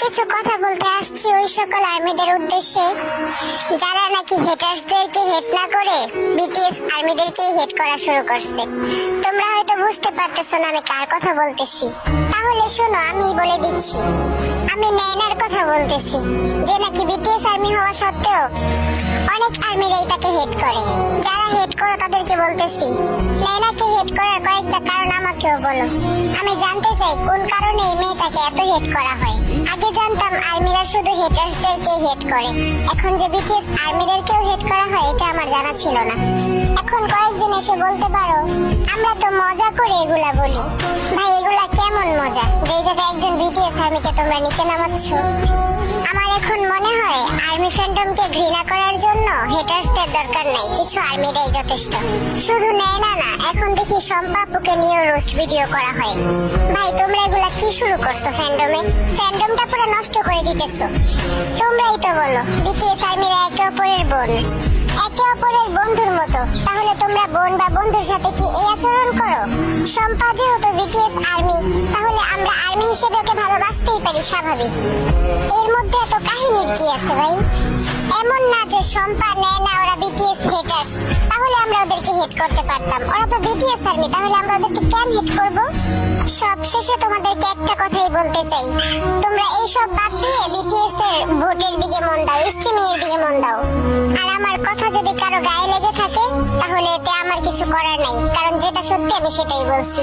কিছু কথা বলতে আসছি ওই সকল আর্মিদের উদ্দেশ্যে যারা নাকি হেটার্সদেরকে হেট না করে বিটিএস আর্মিদেরকে হেট করা শুরু করছে। তোমরা হয়তো বুঝতে পারতেছো না আমি কার কথা বলতেছি, তাহলে শোনো আমি বলে দিচ্ছি। আমি নেয়নার কথা বলতেছি, যে নাকি বিটিএস আর্মি হওয়া সত্ত্বেও অনেক আর্মিরাই তাকে হেট করে। যারা হেট করো তাদেরকে বলতেছি, নেয়নাকে হেট করার কয়েকটা কারণ আমাকেও বলো। আমি জানতে চাই কোন কারণে এই মেয়েটাকে এত হেট করা হয়। আগে জানতাম আর্মিরা শুধু হেটার্সদেরকে হেট করে, এখন যে বিটিএস আর্মিদেরকেও হেট করা হয় এটা আমার জানা ছিল না। এখন কয়েকজন এসে বলতে পারো আমরা তো মজা করে এগুলা বলি। ভাই এগুলা কেমন মজা যে জায়গায় একজন বিটিএস আর্মিকে তোমরা নিচে নামাচ্ছ? আমার এখন মনে হয় আর্মি ফ্যান্ডমকে ঘৃণা করার জন্য হেটার্সদের দরকার নাই, কিছু আর্মিরাই যথেষ্ট। শুধু নেয় না, এখন দেখি সম্পাপুকে নিয়েও রোস্ট ভিডিও করা হয়। ভাই তোমরা এগুলা কি শুরু করছো ফ্যান্ডমে? ফ্যান্ডমটা পুরো নষ্ট করে দিতেছো। তোমরাই তো বলো বিটিএস আর্মিরা একে অপরের বোন, একে অপরের বন্ধুর মতো, তাহলে তোমরা বোন বা বন্ধুর সাথে কি এই আচরণ করো? সম্পা যেহেতু বিটিএস আর্মি, তাহলে আমরা আর্মি হিসেবে ওকে ভালোবাসতেই পারি, স্বাভাবিক। এর মধ্যে এত কাহিনীর কি আছে ভাই? এমন না যে সম্পা নেয় না ওরা বিটিএস হেটার্স, তাহলে আমরা ওদেরকে হেট করতে পারতাম। ওরা তো বিটিএস আর্মি, তাহলে আমরা ওদেরকে কেন হেট করব? সবশেষে তোমাদেরকে একটা কথাই বলতে চাই, তোমরা এইসব বাদ দিয়ে বিটিএস এর ভোটের দিকে মন দাও, স্ট্রিমিং এর দিকে মন দাও। আর আমার কথা যদি কারো গায়ে লেগে থাকে তাহলে এতে আমার কিছু করার নাই, কারণ যেটা সত্যি আমি সেটাই বলছি।